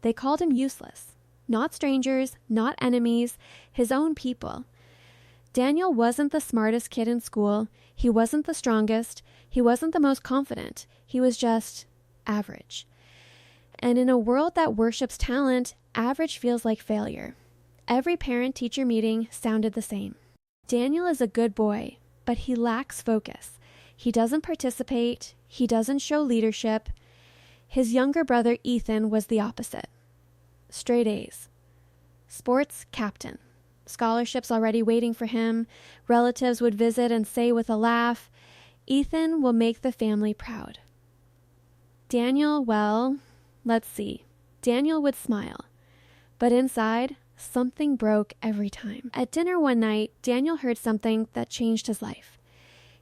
They called him useless. Not strangers, not enemies, his own people. Daniel wasn't the smartest kid in school. He wasn't the strongest. He wasn't the most confident. He was just average. And in a world that worships talent, average feels like failure. Every parent-teacher meeting sounded the same. Daniel is a good boy, but he lacks focus. He doesn't participate. He doesn't show leadership. His younger brother, Ethan, was the opposite. Straight A's. Sports captain. Scholarships already waiting for him. Relatives would visit and say with a laugh, "Ethan will make the family proud." Daniel, well, let's see. Daniel would smile. But inside, something broke every time. At dinner one night, Daniel heard something that changed his life.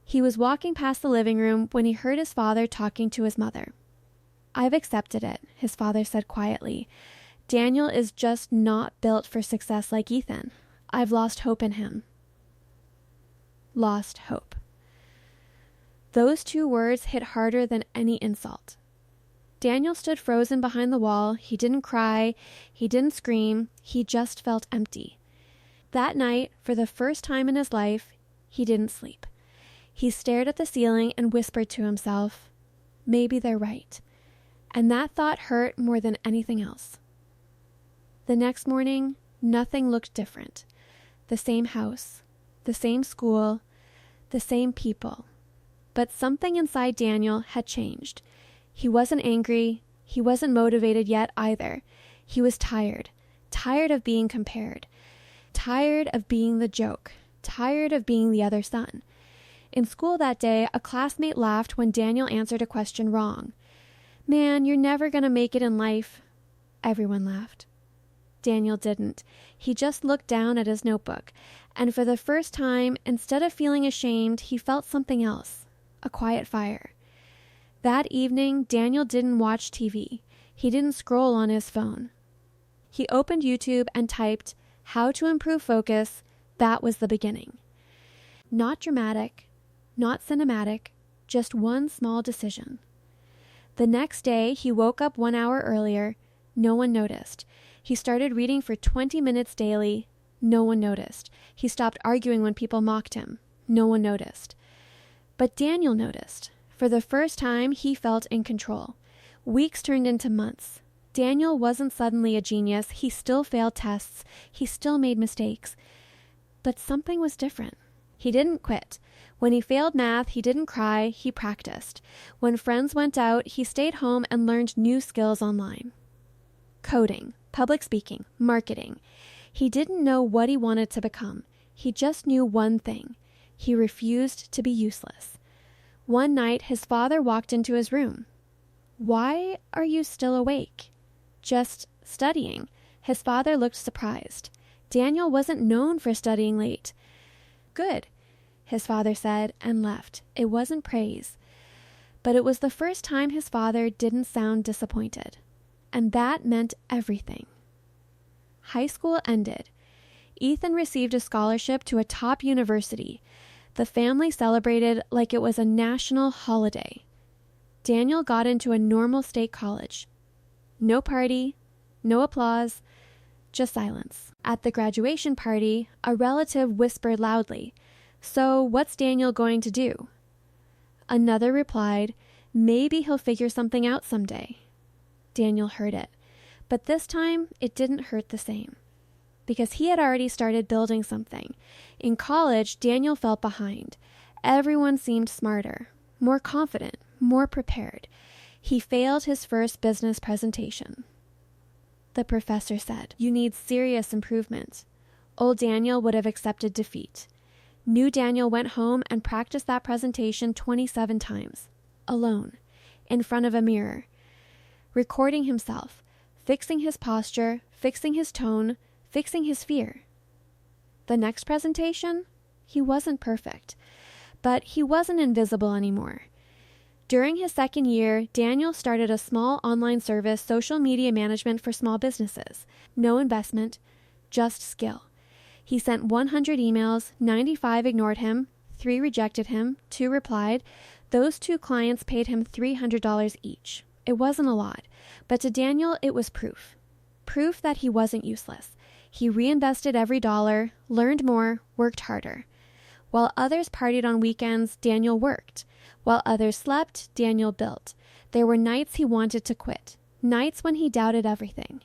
He was walking past the living room when he heard his father talking to his mother. "I've accepted it," his father said quietly. "Daniel is just not built for success like Ethan. I've lost hope in him." Lost hope. Those two words hit harder than any insult. Daniel stood frozen behind the wall. He didn't cry. He didn't scream. He just felt empty. That night, for the first time in his life, he didn't sleep. He stared at the ceiling and whispered to himself, "Maybe they're right." And that thought hurt more than anything else. The next morning, nothing looked different. The same house, the same school, the same people. But something inside Daniel had changed. He wasn't angry. He wasn't motivated yet either. He was tired. Tired of being compared. Tired of being the joke. Tired of being the other son. In school that day, a classmate laughed when Daniel answered a question wrong. "Man, you're never going to make it in life." Everyone laughed. Daniel didn't. He just looked down at his notebook, and for the first time, instead of feeling ashamed, he felt something else, a quiet fire. That evening, Daniel didn't watch TV. He didn't scroll on his phone. He opened YouTube and typed, "How to improve focus." That was the beginning. Not dramatic, not cinematic, just one small decision. The next day, he woke up 1 hour earlier. No one noticed. He started reading for 20 minutes daily. No one noticed. He stopped arguing when people mocked him. No one noticed. But Daniel noticed. For the first time, he felt in control. Weeks turned into months. Daniel wasn't suddenly a genius. He still failed tests. He still made mistakes. But something was different. He didn't quit. When he failed math, he didn't cry. He practiced. When friends went out, he stayed home and learned new skills online. Coding, public speaking, marketing. He didn't know what he wanted to become. He just knew one thing. He refused to be useless. One night, his father walked into his room. "Why are you still awake?" "Just studying." His father looked surprised. Daniel wasn't known for studying late. "Good," his father said and left. It wasn't praise. But it was the first time his father didn't sound disappointed. And that meant everything. High school ended. Ethan received a scholarship to a top university. The family celebrated like it was a national holiday. Daniel got into a normal state college. No party, no applause, just silence. At the graduation party, a relative whispered loudly, "So what's Daniel going to do?" Another replied, "Maybe he'll figure something out someday." Daniel heard it, but this time it didn't hurt the same, because he had already started building something. In college, Daniel felt behind. Everyone seemed smarter, more confident, more prepared. He failed his first business presentation. The professor said, "You need serious improvement." Old Daniel would have accepted defeat. New Daniel went home and practiced that presentation 27 times, alone, in front of a mirror, recording himself, fixing his posture, fixing his tone, fixing his fear. The next presentation, he wasn't perfect, but he wasn't invisible anymore. During his second year, Daniel started a small online service, social media management for small businesses. No investment, just skill. He sent 100 emails, 95 ignored him, 3 rejected him, 2 replied. Those 2 clients paid him $300 each. It wasn't a lot, but to Daniel, it was proof. proof that he wasn't useless. He reinvested every dollar, learned more, worked harder. While others partied on weekends, Daniel worked. While others slept, Daniel built. There were nights he wanted to quit, nights when he doubted everything.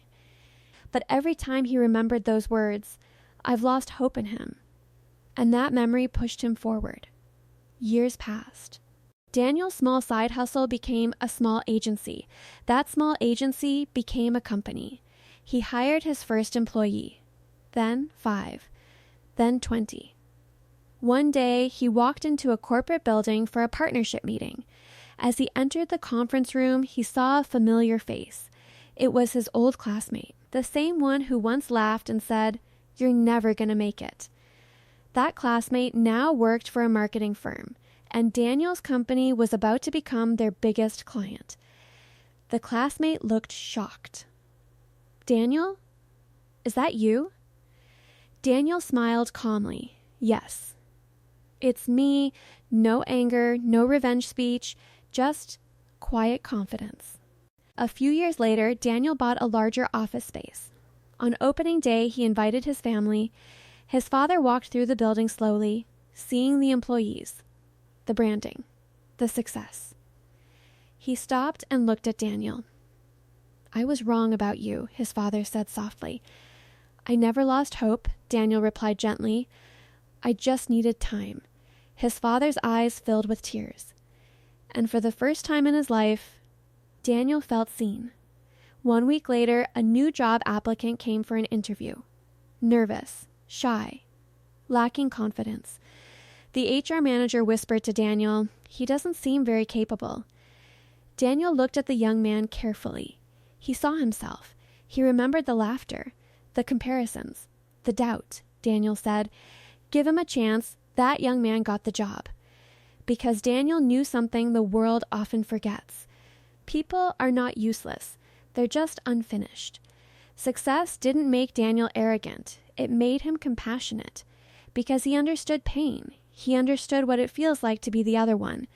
But every time he remembered those words, I've lost hope in him. And that memory pushed him forward. Years passed. Daniel's small side hustle became a small agency. That small agency became a company. He hired his first employee, then 5, then 20. One day, he walked into a corporate building for a partnership meeting. As he entered the conference room, he saw a familiar face. It was his old classmate, the same one who once laughed and said, "You're never going to make it." That classmate now worked for a marketing firm, and Daniel's company was about to become their biggest client. The classmate looked shocked. "Daniel? Is that you?" Daniel smiled calmly. "Yes. It's me, no anger, no revenge speech, just quiet confidence." A few years later, Daniel bought a larger office space. On opening day, he invited his family. His father walked through the building slowly, seeing the employees, the branding, the success. He stopped and looked at Daniel. "I was wrong about you," his father said softly. "I never lost hope," Daniel replied gently. "I just needed time." His father's eyes filled with tears. And for the first time in his life, Daniel felt seen. 1 week later, a new job applicant came for an interview. Nervous, shy, lacking confidence. The HR manager whispered to Daniel, "He doesn't seem very capable." Daniel looked at the young man carefully. He saw himself. He remembered the laughter, the comparisons, the doubt. Daniel said, "Give him a chance." That young man got the job. Because Daniel knew something the world often forgets. People are not useless. They're just unfinished. Success didn't make Daniel arrogant. It made him compassionate. Because he understood pain. He understood what it feels like to be the other one.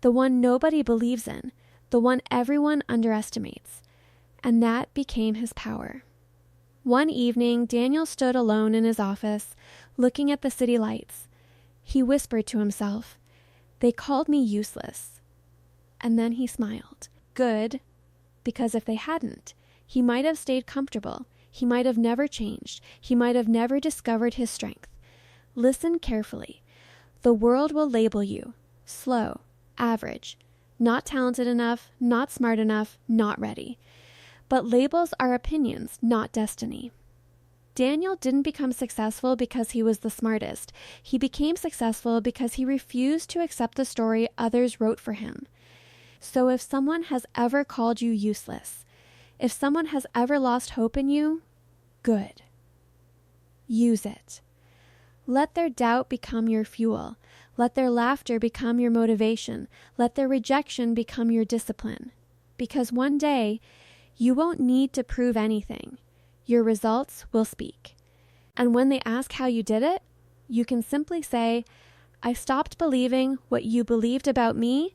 The one nobody believes in. The one everyone underestimates. And that became his power. One evening, Daniel stood alone in his office, looking at the city lights. He whispered to himself, "They called me useless." And then he smiled. Good, because if they hadn't, he might have stayed comfortable. He might have never changed. He might have never discovered his strength. Listen carefully. The world will label you slow, average, not talented enough, not smart enough, not ready. But labels are opinions, not destiny. Daniel didn't become successful because he was the smartest. He became successful because he refused to accept the story others wrote for him. So if someone has ever called you useless, if someone has ever lost hope in you, good. Use it. Let their doubt become your fuel. Let their laughter become your motivation. Let their rejection become your discipline. Because one day, you won't need to prove anything. Your results will speak. And when they ask how you did it, you can simply say, "I stopped believing what you believed about me